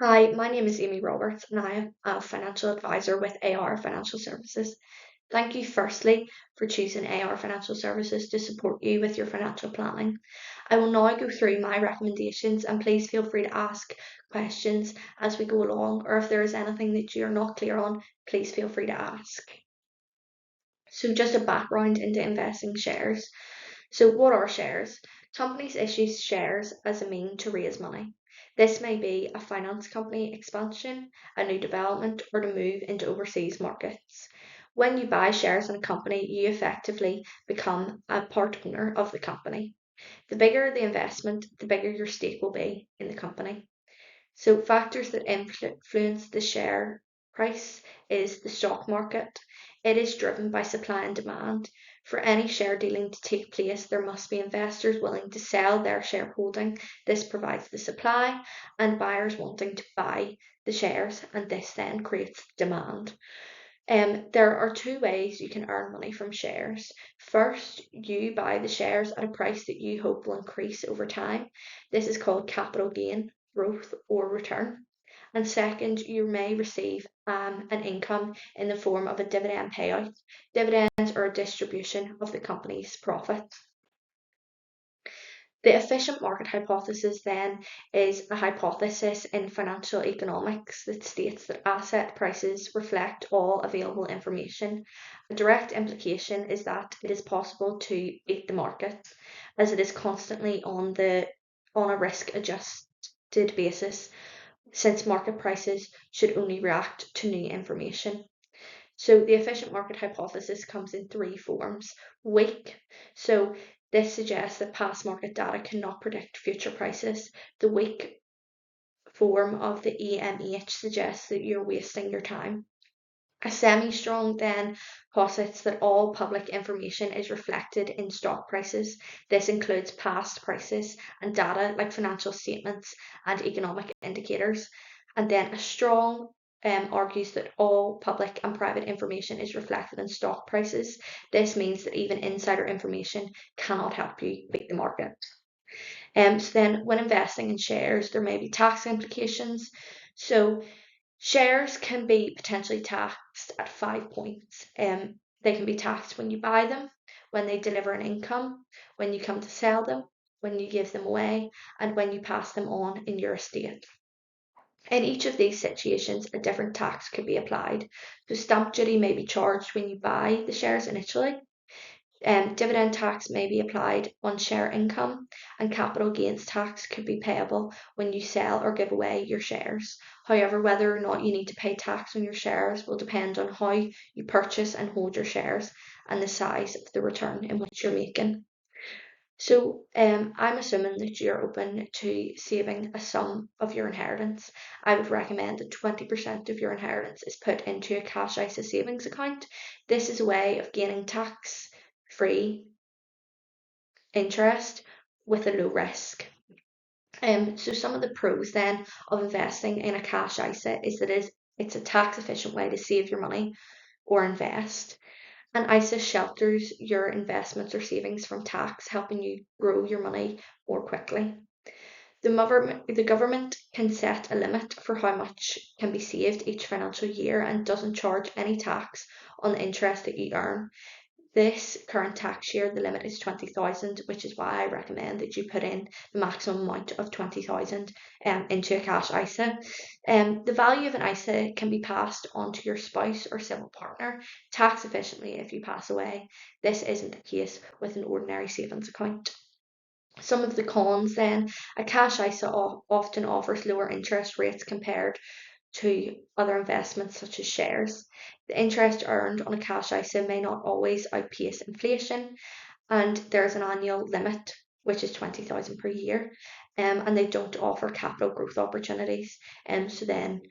Hi, my name is Amy Roberts and I am a financial advisor with AR Financial Services. Thank you firstly for choosing AR Financial Services to support you with your financial planning. I will now go through my recommendations and please feel free to ask questions as we go along, or if there is anything that you're not clear on, please feel free to ask. So just a background into investing shares. So what are shares? Companies issue shares as a mean to raise money. This may be a finance company expansion, a new development, or to move into overseas markets. When you buy shares in a company, you effectively become a part owner of the company. The bigger the investment, the bigger your stake will be in the company. So factors that influence the share price is the stock market. It is driven by supply and demand. For any share dealing to take place, there must be investors willing to sell their shareholding. This provides the supply, and buyers wanting to buy the shares, and this then creates demand. There are two ways you can earn money from shares. First, you buy the shares at a price that you hope will increase over time. This is called capital gain, growth, or return. And second, you may receive an income in the form of a dividend payout. Dividends are a distribution of the company's profits. The efficient market hypothesis then is a hypothesis in financial economics that states that asset prices reflect all available information. A direct implication is that it is possible to beat the market as it is constantly on a risk adjusted basis, since market prices should only react to new information. So the efficient market hypothesis comes in three forms. Weak, so this suggests that past market data cannot predict future prices. The weak form of the EMH suggests that you're wasting your time. A semi-strong then posits that all public information is reflected in stock prices. This includes past prices and data like financial statements and economic indicators. And then a strong argues that all public and private information is reflected in stock prices. This means that even insider information cannot help you beat the market. So then when investing in shares, there may be tax implications. So shares can be potentially taxed at 5 points. They can be taxed when you buy them, when they deliver an income, when you come to sell them, when you give them away, and when you pass them on in your estate. In each of these situations, a different tax could be applied. So stamp duty may be charged when you buy the shares initially. Dividend tax may be applied on share income, and capital gains tax could be payable when you sell or give away your shares. However, whether or not you need to pay tax on your shares will depend on how you purchase and hold your shares and the size of the return in which you're making. So I'm assuming that you're open to saving a sum of your inheritance. I would recommend that 20% of your inheritance is put into a cash ISA savings account. This is a way of gaining tax-free interest with a low risk. So some of the pros then of investing in a cash ISA is that it's a tax efficient way to save your money or invest. And ISA shelters your investments or savings from tax, helping you grow your money more quickly. The government can set a limit for how much can be saved each financial year and doesn't charge any tax on the interest that you earn. This current tax year, the limit is 20,000, which is why I recommend that you put in the maximum amount of 20,000 into a cash ISA. The value of an ISA can be passed on to your spouse or civil partner tax efficiently if you pass away. This isn't the case with an ordinary savings account. Some of the cons then, a cash ISA often offers lower interest rates compared to other investments such as shares. The interest earned on a cash ISA may not always outpace inflation, and there's an annual limit, which is 20,000 per year, and they don't offer capital growth opportunities. So then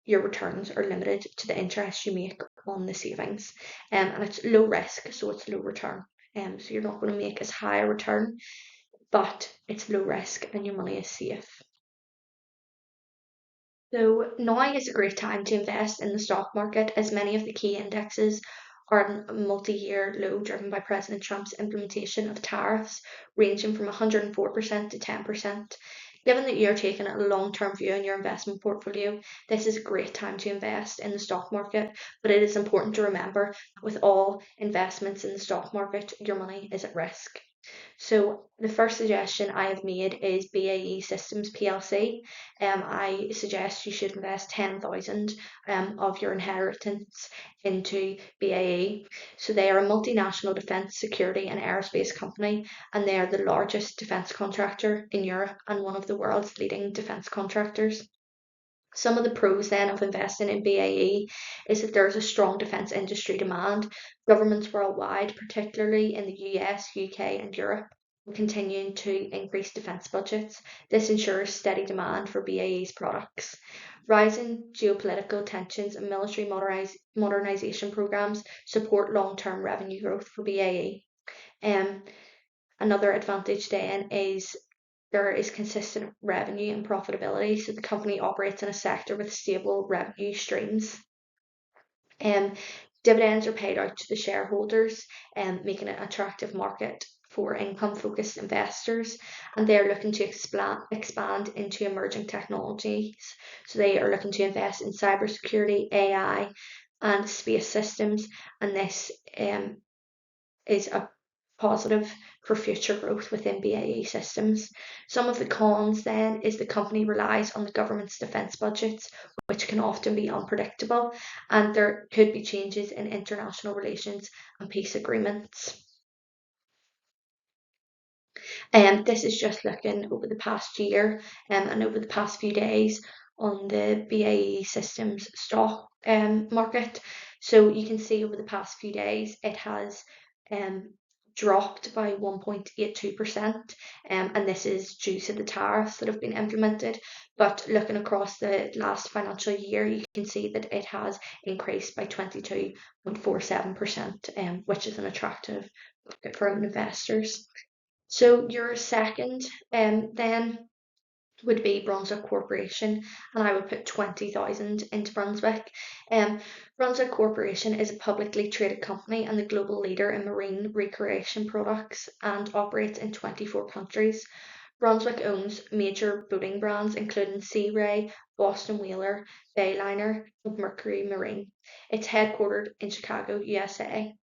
your returns are limited to the interest you make on the savings. And it's low risk, so it's low return. So you're not going to make as high a return, but it's low risk and your money is safe. So now is a great time to invest in the stock market as many of the key indexes are at a multi-year low driven by President Trump's implementation of tariffs ranging from 104% to 10%. Given that you're taking a long-term view on your investment portfolio, this is a great time to invest in the stock market, but it is important to remember with all investments in the stock market, your money is at risk. So the first suggestion I have made is BAE Systems PLC. I suggest you should invest 10,000 of your inheritance into BAE. So they are a multinational defence, security and aerospace company, and they are the largest defence contractor in Europe and one of the world's leading defence contractors. Some of the pros then of investing in BAE is that there's a strong defence industry demand. Governments worldwide, particularly in the US, UK, and Europe, are continuing to increase defence budgets. This ensures steady demand for BAE's products. Rising geopolitical tensions and military modernisation programs support long-term revenue growth for BAE. Um, Another advantage then is there is consistent revenue and profitability, so the company operates in a sector with stable revenue streams. Um, Dividends are paid out to the shareholders, making it an attractive market for income-focused investors, and they're looking to expand into emerging technologies. So they are looking to invest in cybersecurity, AI, and space systems, and this is a positive for future growth within BAE Systems. Some of the cons then is the company relies on the government's defence budgets, which can often be unpredictable, and there could be changes in international relations and peace agreements. And this is just looking over the past year and over the past few days on the BAE Systems stock market. So you can see over the past few days it has um, dropped by 1.82%, and this is due to the tariffs that have been implemented. But looking across the last financial year, you can see that it has increased by 22.47%, which is an attractive market for investors. So your second then would be Brunswick Corporation, and I would put 20,000 into Brunswick. Um, Brunswick Corporation is a publicly traded company and the global leader in marine recreation products and operates in 24 countries. Brunswick owns major boating brands including Sea Ray, Boston Whaler, Bayliner, and Mercury Marine. It's headquartered in Chicago, USA.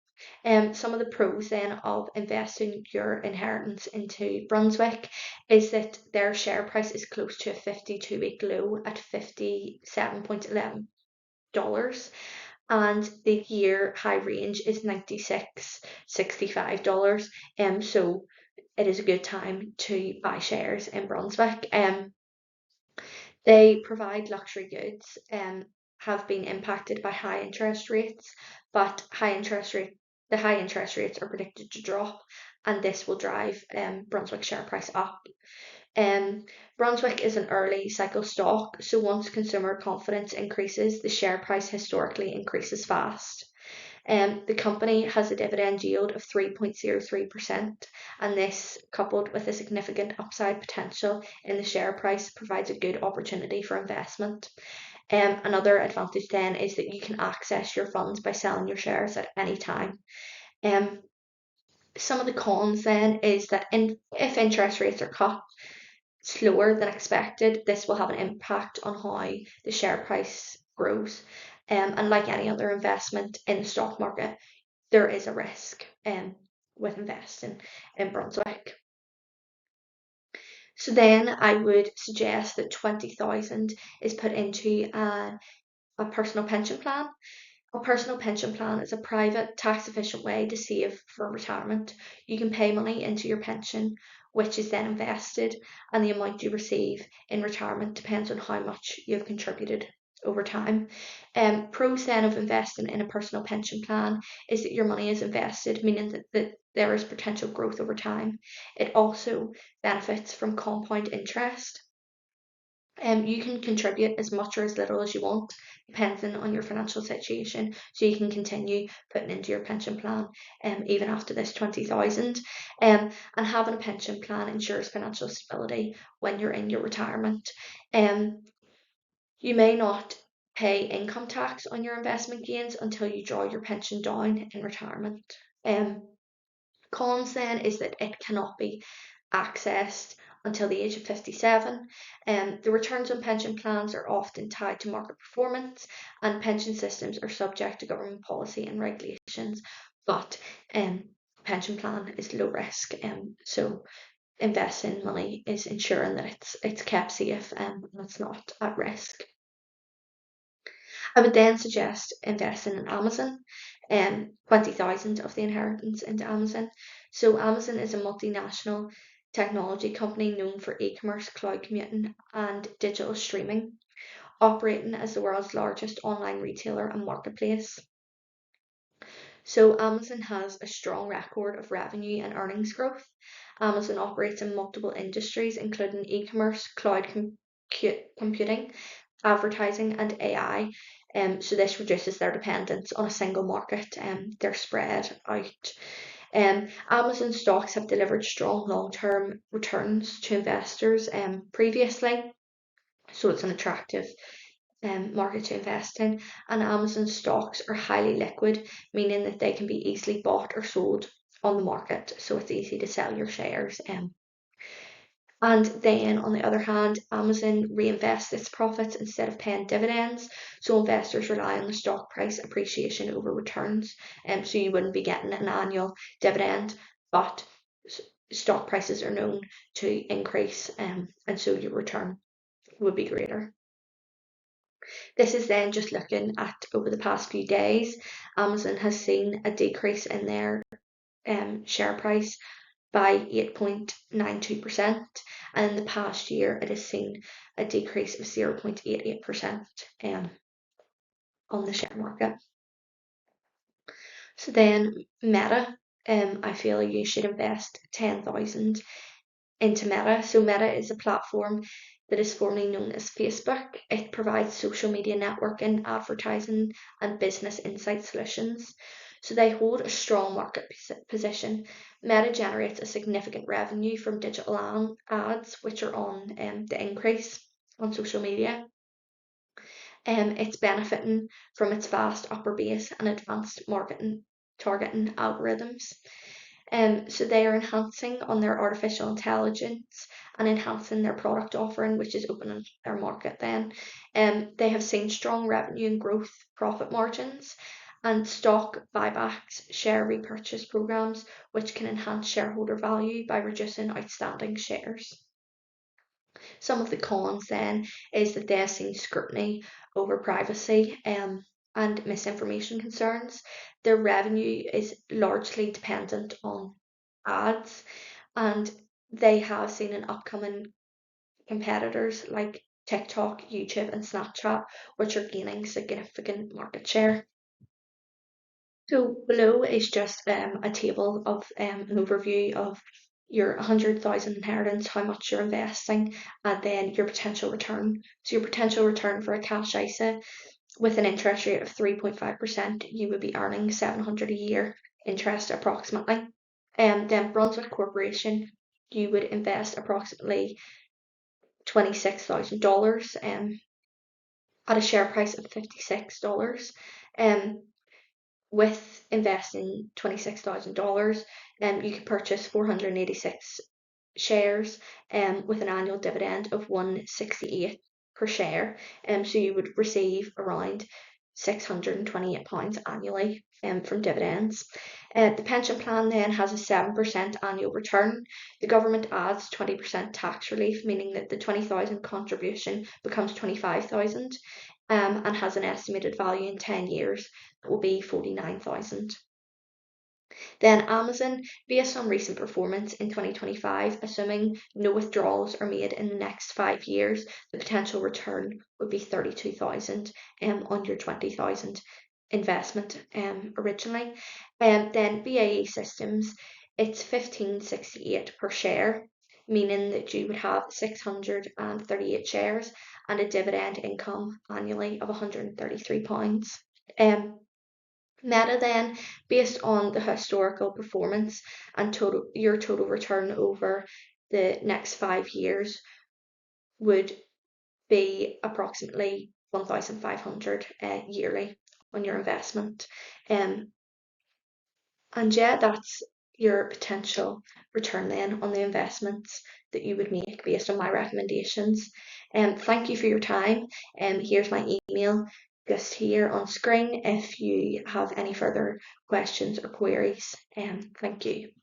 Some of the pros then of investing your inheritance into Brunswick is that their share price is close to a 52-week low at $57.11, and the year high range is $96.65. So it is a good time to buy shares in Brunswick. They provide luxury goods and have been impacted by high interest rates, but the high interest rates are predicted to drop, and this will drive Brunswick share price up. Brunswick is an early cycle stock, so once consumer confidence increases, the share price historically increases fast. The company has a dividend yield of 3.03%, and this, coupled with a significant upside potential in the share price, provides a good opportunity for investment. Another advantage then is that you can access your funds by selling your shares at any time. Some of the cons then is that if interest rates are cut slower than expected, this will have an impact on how the share price grows. And like any other investment in the stock market, there is a risk with investing in Brunswick. So then I would suggest that 20,000 is put into a personal pension plan. A personal pension plan is a private, tax efficient way to save for retirement. You can pay money into your pension, which is then invested, and the amount you receive in retirement depends on how much you've contributed over time. Pros then of investing in a personal pension plan is that your money is invested, meaning that there is potential growth over time. It also benefits from compound interest. You can contribute as much or as little as you want, depending on your financial situation. So you can continue putting into your pension plan even after this 20,000. And having a pension plan ensures financial stability when you're in your retirement. You may not pay income tax on your investment gains until you draw your pension down in retirement. Cons then is that it cannot be accessed until the age of 57. The returns on pension plans are often tied to market performance, and pension systems are subject to government policy and regulations. But pension plan is low risk, so investing money is ensuring that it's kept safe and it's not at risk. I would then suggest investing in Amazon, 20,000 of the inheritance into Amazon. So Amazon is a multinational technology company known for e-commerce, cloud computing, and digital streaming, operating as the world's largest online retailer and marketplace. So Amazon has a strong record of revenue and earnings growth. Amazon operates in multiple industries, including e-commerce, cloud computing, advertising, and AI. So this reduces their dependence on a single market. They're spread out. Amazon stocks have delivered strong long-term returns to investors previously, so it's an attractive market to invest in. And Amazon stocks are highly liquid, meaning that they can be easily bought or sold on the market, so it's easy to sell your shares. And then, on the other hand, Amazon reinvests its profits instead of paying dividends. So investors rely on the stock price appreciation over returns. So you wouldn't be getting an annual dividend, but stock prices are known to increase, and so your return would be greater. This is then just looking at over the past few days. Amazon has seen a decrease in their share price by 8.92%, and in the past year it has seen a decrease of 0.88% on the share market. So then Meta, I feel you should invest 10,000 into Meta. So Meta is a platform that is formerly known as Facebook. It provides social media networking, advertising, and business insight solutions. So they hold a strong market position. Meta generates a significant revenue from digital ads, which are on the increase on social media. It's benefiting from its vast upper base and advanced marketing targeting algorithms. So they are enhancing on their artificial intelligence and enhancing their product offering, which is opening their market then. They have seen strong revenue and growth profit margins and stock buybacks, share repurchase programs, which can enhance shareholder value by reducing outstanding shares. Some of the cons then is that they have seen scrutiny over privacy and misinformation concerns. Their revenue is largely dependent on ads, and they have seen an upcoming competitors like TikTok, YouTube, and Snapchat, which are gaining significant market share. So below is just a table of an overview of your 100,000 inheritance, how much you're investing, and then your potential return. So your potential return for a cash ISA with an interest rate of 3.5%, you would be earning 700 a year interest approximately. Then Brunswick Corporation, you would invest approximately $26,000 at a share price of $56. With investing $26,000, you could purchase 486 shares with an annual dividend of 168 per share. So you would receive around £628 annually from dividends. The pension plan then has a 7% annual return. The government adds 20% tax relief, meaning that the 20,000 contribution becomes 25,000 and has an estimated value in 10 years that will be 49,000. Then Amazon, based on recent performance in 2025, assuming no withdrawals are made in the next 5 years, the potential return would be 32,000 on your 20,000 investment originally. Then BAE Systems, it's 1568 per share, meaning that you would have 638 shares and a dividend income annually of £133. Meta then, based on the historical performance and your total return over the next 5 years would be approximately 1,500 yearly on your investment. And yeah, that's your potential return then on the investments that you would make based on my recommendations. Thank you for your time. Here's my email just here on screen if you have any further questions or queries. Thank you.